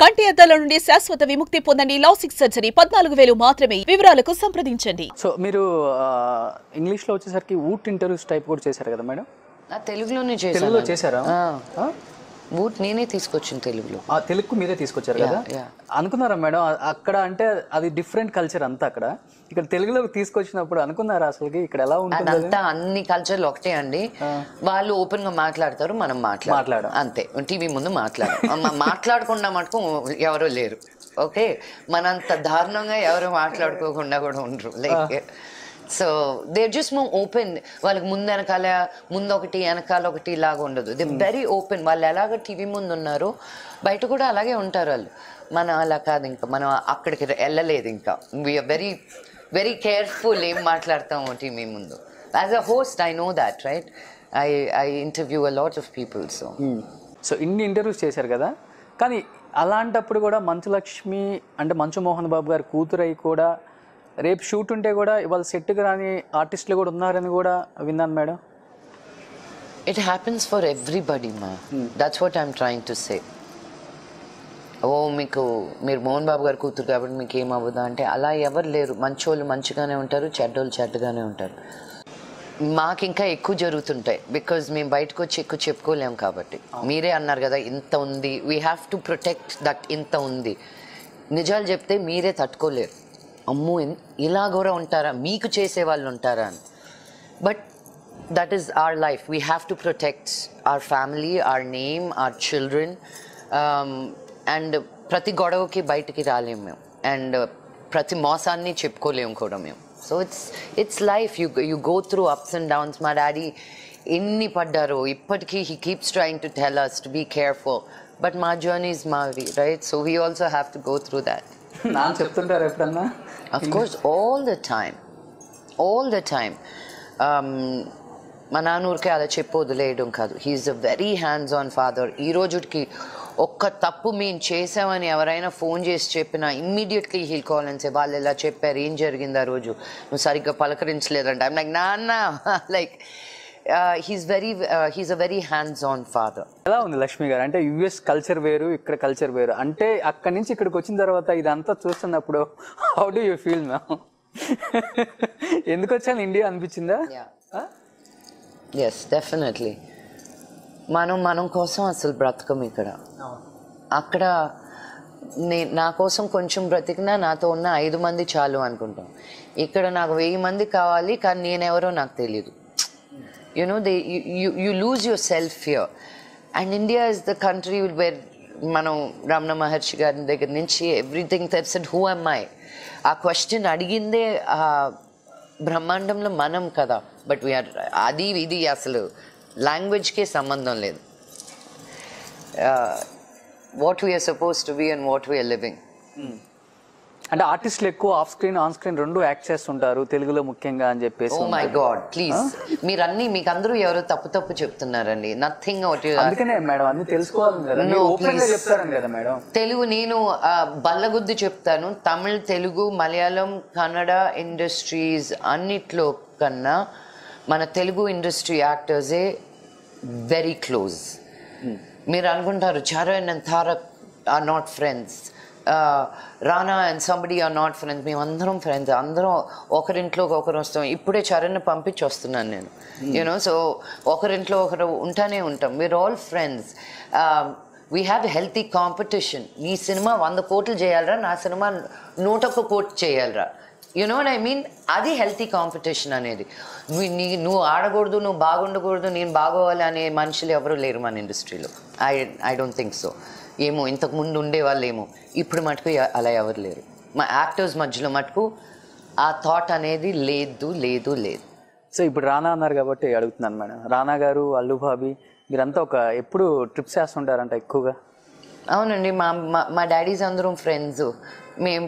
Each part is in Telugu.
కంటి అద్దాల నుండి శాశ్వత విముక్తి పొందండి. లాసిక్ సర్జరీ 14,000 మాత్రమే. వివరాలకు సంప్రదించండి. సో మీరు ఇంగ్లీష్లో వచ్చేసరికి ఊట్ ఇంటర్వ్యూస్ టైప్ కూడా చేశారు కదా మేడం? తెలుగులో చేశారా? ఊట్ నేనే తీసుకొచ్చిన తెలుగులో. తెలుగు మీరే తీసుకొచ్చారు కదా? అనుకున్నారా మేడం అక్కడ అంటే అది డిఫరెంట్ కల్చర్ అంతా అక్కడ, ఇక్కడ తెలుగులోకి తీసుకొచ్చినప్పుడు అనుకున్నారా అసలు ఇక్కడ ఎలా ఉంటుంది? అంతా అన్ని కల్చర్లు ఒకటే అండి. వాళ్ళు ఓపెన్ గా మాట్లాడతారు, మనం మాట్లాడడం అంతే. టీవీ ముందు మాట్లాడకుండా మటుకు ఎవరో లేరు. ఓకే, మనంత దారుణంగా ఎవరు మాట్లాడుకోకుండా కూడా ఉండరు. Like so they just more open. వాళ్ళకి ముందు ఒకటి వెనకాల ఒకటి లాగా ఉండదు. They very open. వాళ్ళు ఎలాగ టీవీ ముందు ఉన్నారో బయట కూడా అలాగే ఉంటారు వాళ్ళు. మనం అలా కాదు, ఇంకా మనం అక్కడికి వెళ్ళలేదు. ఇంకా వీఆర్ వెరీ వెరీ కేర్ఫుల్ ఏం మాట్లాడతాము టీవీ ముందు. As a host I know that, right? I interview a lot of people. So ఇన్ని ఇంటర్వ్యూస్ చేశారు కదా, కానీ అలాంటప్పుడు కూడా మంచులక్ష్మి అంటే మంచు మోహన్ బాబు గారి కూతురై కూడా రేపు షూట్ ఉంటే కూడా ఇవాళ సెట్కి రాని ఆర్టిస్టులు కూడా ఉన్నారని కూడా విన్నాను madam. It happens for everybody మా. That's what I'm trying to say. మీరు మోహన్ బాబు గారి కూతురు కాబట్టి మీకు ఏమవ్వదా అంటే అలా ఎవరు లేరు. మంచోళ్ళు మంచిగానే ఉంటారు, చెడ్డోళ్ళు చెడ్డగానే ఉంటారు. మాకు ఇంకా ఎక్కువ జరుగుతుంటాయి, బికాజ్ మేము బయటకు వచ్చి ఎక్కువ చెప్పుకోలేము కాబట్టి. మీరే అన్నారు కదా ఇంత ఉంది, we have to protect that. ఇంత ఉంది, నిజాలు చెప్తే మీరే తట్టుకోలేరు. అమ్మో ఇలా కూడా ఉంటారా, మీకు చేసే వాళ్ళు ఉంటారా అని. But that is our life. We have to protect our family, our name, our children. And ప్రతి గొడవకి బయటికి రాలేము మేము, అండ్ ప్రతి మోసాన్ని చెప్పుకోలేము కూడా మేము. So it's life. You go through ups and downs. మా డాడీ ఎన్ని పడ్డారో ఇప్పటికీ he keeps trying to tell us to be careful. But మా జర్నీస్ మావి, right? So we also have to go through that. నాకు చెప్తుంటారు ఎప్పుడన్నా? Of course, all the time. మా నాన్నూరికే అలా చెప్పి వదిలేయడం కాదు. He's a very hands on father. ఈ రోజుకి ఒక్క తప్పు మేము చేసామని ఎవరైనా ఫోన్ చేసి చెప్పినా immediately he'll call and say వాళ్ళు ఇలా చెప్పారు, ఏం జరిగింది ఆ రోజు, నువ్వు సరిగ్గా పలకరించలేదంట. ఐమ్ లైక్ నాన్న, like he's a very hands-on father. ఎలా ఉంది లక్ష్మి గారు? అంటే యుఎస్ కల్చర్ వేరు, ఇక్కడ కల్చర్ వేరు. అంటే అక్కడి నుంచి ఇక్కడికి వచ్చిన తర్వాత ఇదంతా చూస్తున్నప్పుడు how do you feel ma'am? ఎందుకు వచ్చాను ఇండియా అనిపించిందా? Yes, definitely. మనం కోసం అసలు బ్రతకం ఇక్కడ. అక్కడ నా కోసం కొంచెం బ్రతికినా నాతో ఉన్న 5 మంది చాలు అనుకుంటాం. ఇక్కడ నాకు 1000 మంది కావాలి, కానీ నేనెవరో నాకు తెలియదు. You know, you lose yourself here. And India is the country where మనం రమణ మహర్షి గారి దగ్గర నుంచి everything that said who am I? ఆ క్వశ్చన్ అడిగిందే ఆ బ్రహ్మాండంలో మనం కదా. బట్ వీఆర్ అది ఇది అసలు లాంగ్వేజ్కే సంబంధం లేదు. What we're suppose to be and what we're living. అంటే ఆర్టిస్టులు ఎక్కువ ఆఫ్ స్క్రీన్ ఆన్ స్క్రీన్ రెండు యాక్ట్ చేస్తుంటారు తెలుగులో ముఖ్యంగా అని చెప్పేసి. Oh my god, please. మీకు అందరూ ఎవరో తప్పు చెప్తున్నారండి. నథింగ్. అందుకనే మేడం అన్ని తెలుసుకోవాలి కదా, ఓపెన్ గా చెప్తారని కదా మేడం. తెలుగు నేను బల్లగుద్ది చెప్తాను. తమిళ్, తెలుగు, మలయాళం, కన్నడ ఇండస్ట్రీస్ అన్నిట్లో కన్నా మన తెలుగు ఇండస్ట్రీ యాక్టర్సే వెరీ క్లోజ్. మీరు అనుకుంటారు Charan and Tarak are not friends, Rana and somebody are not friends. మేము అందరం ఫ్రెండ్స్. అందరం ఒకరింట్లో ఒకరు వస్తాం. ఇప్పుడే చరణ్ పంపించి వస్తున్నాను నేను, యూనో. సో ఒకరింట్లో ఒకరు ఉంటానే ఉంటాం. We're all friends. We have healthy competition. ఈ సినిమా 100 కోట్లు చేయాలరా, నా సినిమా 101 కోట్లు చేయాలరా. You know what I mean? అది హెల్తీ కాంపిటీషన్ అనేది. నువ్వు ఆడకూడదు, నువ్వు బాగుండకూడదు, నేను బాగోవాలి అనే మనుషులు ఎవరు లేరు మన ఇండస్ట్రీలో. I don't think so. ఏమో ఇంతకు ముందు ఉండేవాళ్ళు ఏమో, ఇప్పుడు మటుకు అలా ఎవరు లేరు. మా యాక్టర్స్ మధ్యలో మటుకు ఆ థాట్ అనేది లేదు. సో ఇప్పుడు రానా అన్నారు కాబట్టి అడుగుతున్నాను మేడం. రానా గారు, అల్లు బాబీ మీరంతా ఎప్పుడు ట్రిప్స్ వేస్తుంటారంట ఎక్కువగా? అవునండి. మా డాడీస్ అందరం ఫ్రెండ్స్. మేము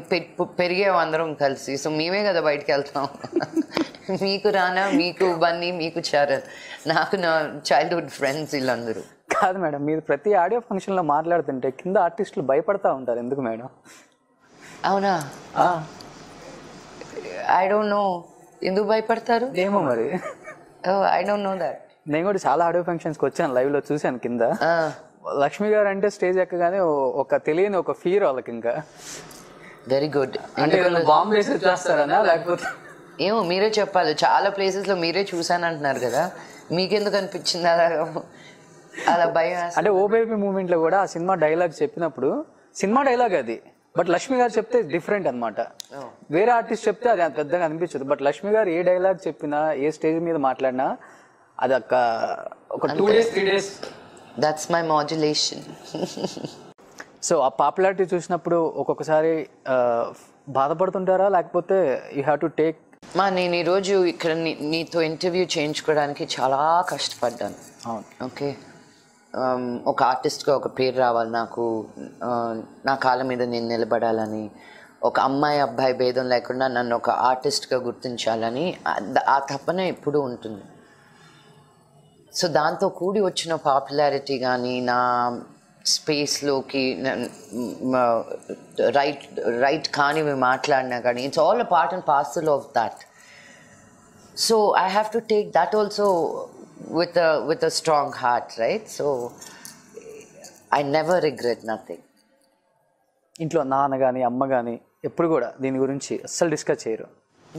పెరిగాం అందరం కలిసి. సో మేమే కదా బయటకు వెళ్తాం. మీకు రానా, మీకు బన్నీ, మీకు చరణ్, నాకు నా చైల్డ్హుడ్ ఫ్రెండ్స్ వీళ్ళందరూ. కాదు మేడం, మీరు ప్రతి ఆడియో ఫంక్షన్లో మాట్లాడుతుంటే కింద ఆర్టిస్టులు భయపడతా ఉంటారు, ఎందుకు మేడం? అవునా? I don't no. ఎందుకు భయపడతారు ఏమో మరి. I don't know that. నేను కూడా చాలా ఆడియో ఫంక్షన్స్కి వచ్చాను, లైవ్లో చూశాను కింద. లక్ష్మి గారు అంటే స్టేజ్ ఎక్కగానే ఒక తెలియని ఒక ఫీర్ వాళ్ళకి ఇంకా వెరీ గుడ్. అంటే బాంబు వేసి వచ్చేస్తారనా లేకపోతే ఏమో మీరే చెప్పాలి. చాలా ప్లేసెస్లో మీరే చూసాను అంటున్నారు కదా, మీకెందుకు అనిపించింది అలా భయం? అంటే ఓ బేబీ మూమెంట్లో కూడా ఆ సినిమా డైలాగ్ చెప్పినప్పుడు సినిమా డైలాగ్ అది, బట్ లక్ష్మి గారు చెప్తే డిఫరెంట్ అనమాట. వేరే ఆర్టిస్ట్ చెప్తే అది పెద్దగా అనిపించదు, బట్ లక్ష్మి గారు ఏ డైలాగ్ చెప్పినా ఏ స్టేజ్ మీద మాట్లాడినా అది ఒక 2 days 3 days. That's my modulation. So ఆ పాపులారిటీ చూసినప్పుడు ఒక్కొక్కసారి బాధపడుతుంటారా, లేకపోతే యూ హ్యావ్ టు టేక్? నేను ఈరోజు ఇక్కడ నీతో ఇంటర్వ్యూ చేయించుకోవడానికి చాలా కష్టపడ్డాను. ఓకే, ఒక ఆర్టిస్ట్గా ఒక పేరు రావాలి నాకు, నా కాళ్ళ మీద నేను నిలబడాలని, ఒక అమ్మాయి అబ్బాయి భేదం లేకుండా నన్ను ఒక ఆర్టిస్ట్గా గుర్తించాలని ఆ తపన ఎప్పుడూ ఉంటుంది. సో దాంతో కూడి వచ్చిన పాపులారిటీ కానీ నా స్పేస్లోకి రైట్ కానివి మాట్లాడినా కానీ it's all a part and parcel of that. So I have to take that also with a strong heart, right? So I never regret nothing. ఇంట్లో నాన్న కానీ అమ్మ కానీ ఎప్పుడు కూడా దీని గురించి అస్సలు డిస్కస్ చేయరు?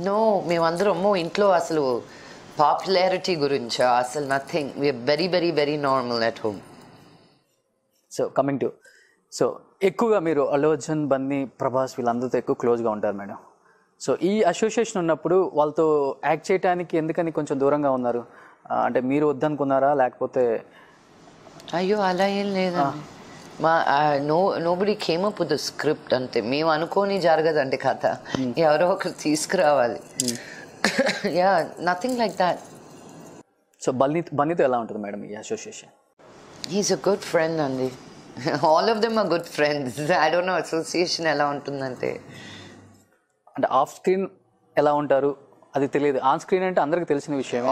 నో, మేమందరము ఇంట్లో అసలు పాపులారిటీ గురించి అసలు nothing. We're very very very normal at home. So coming to, so ఎక్కువగా మీరు అల్లు అర్జున్, బన్నీ, ప్రభాస్ వీళ్ళందరితో ఎక్కువ క్లోజ్గా ఉంటారు మేడం. సో ఈ అసోసియేషన్ ఉన్నప్పుడు వాళ్ళతో యాక్ట్ చేయడానికి ఎందుకని కొంచెం దూరంగా ఉన్నారు? అంటే మీరు వద్దనుకున్నారా లేకపోతే? అయ్యో అలా ఏం లేదండి. Nobody came up with the script అంతే. మేము అనుకోని జరగదండి కథ, ఎవరో ఒకరు తీసుకురావాలి. Yeah, nothing like that. So బన్నీతో ఎలా ఉంటుంది మేడం ఈ association? He's a good friend అండి. All of them are good friends. I don't know association ఎలా ఉంటుందంటే. అంటే ఆఫ్ స్క్రీన్ ఎలా ఉంటారు అది తెలియదు, ఆన్ స్క్రీన్ అంటే అందరికి తెలిసిన విషయమే.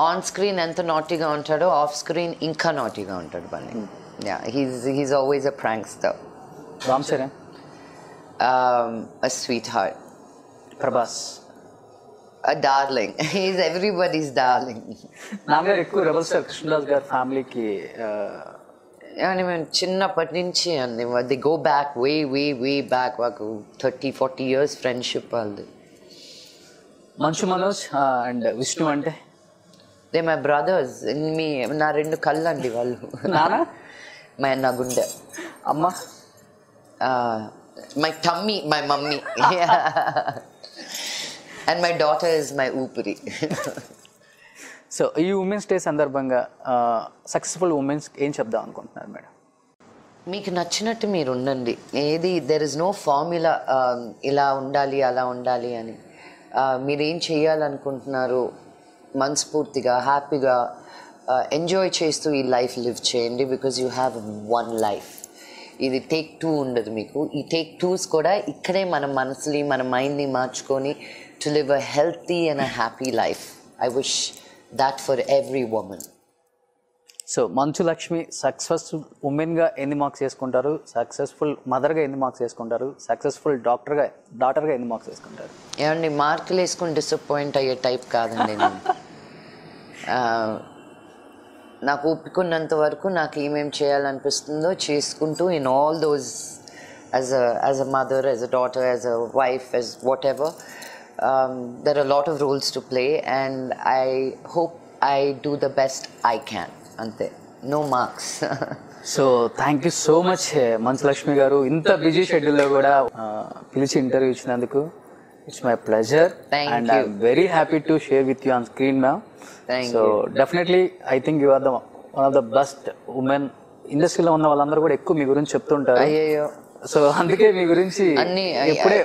ఆన్ స్క్రీన్ ఎంత నాటీగా ఉంటాడో ఆఫ్ స్క్రీన్ ఇంకా నాటీగా ఉంటాడు Bunny. Yeah, he's always a prankster. Ram Charan a sweetheart. Prabhas a darling. He's everybody's darling. నాన్నగారు ఎక్కువ రెబల్ స్టార్ కృష్ణదాస్ గారి ఫ్యామిలీకి అని మేము చిన్నప్పటి నుంచి అండి, the go back way back, మాకు 30-40 years ఫ్రెండ్షిప్ వాళ్ళది. మంచు మనోజ్ అండ్ విష్ణు అంటే దే మై బ్రదర్స్. నా 2 కళ్ళు అండి వాళ్ళు. నాన్న నా గుండె. అమ్మ my tummy, my mummy. And my daughter is my ఊపిరి. సో ఈ ఉమెన్స్ డే సందర్భంగా సక్సెస్ఫుల్ ఉమెన్స్ ఏం చెప్దాం అనుకుంటున్నారు మేడం? మీకు నచ్చినట్టు మీరు ఉండండి. ఏది దెర్ ఇస్ నో ఫార్ములా ఇలా ఉండాలి అలా ఉండాలి అని. మీరేం చేయాలనుకుంటున్నారు మనస్ఫూర్తిగా హ్యాపీగా ఎంజాయ్ చేస్తూ ఈ లైఫ్ లివ్ చేయండి. Because you have 1 life. ఇది టేక్ 2 ఉండదు మీకు. ఈ టేక్ 2s కూడా ఇక్కడే మన మనసుని మన మైండ్ని మార్చుకొని to live a healthy and a happy life. I wish that for every women. So Manchu Lakshmi successful ఉమెన్గా ఎన్ని మార్క్స్ వేసుకుంటారు? సక్సెస్ఫుల్ మదర్గా ఎన్ని మార్క్స్ వేసుకుంటారు? సక్సెస్ఫుల్ డాటర్గా ఎన్ని మార్క్స్ వేసుకుంటారు? ఏమండి, మార్కులు వేసుకుని డిసప్పాయింట్ అయ్యే టైప్ కాదండి నేను. నాకు ఒప్పుకున్నంత వరకు నాకు ఏమేమి చేయాలనిపిస్తుందో చేసుకుంటూ in all those as a mother, as a daughter, as a wife, as whatever, there are lot of roles to play and I hope I do the best I can. అంతే, no marks. So thank you so much Manchu Lakshmi గారు, ఇంత బిజీ షెడ్యూల్లో కూడా పిలిచి ఇంటర్వ్యూ ఇచ్చినందుకు. It's my pleasure and I'm very happy to share with you on screen ma'am. So definitely I think you are the one of the best women. ఇండస్ట్రీలో ఉన్న వాళ్ళందరూ కూడా ఎక్కువ మీ గురించి చెప్తుంటారు. అయ్యో, సో అందుకే మీ గురించి ఎప్పుడే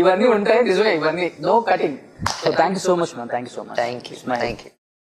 ఇవన్నీ ఉంటాయి నిజమే, ఇవన్నీ no cutting. So thank you so much ma'am. Thank you so much. Thank you.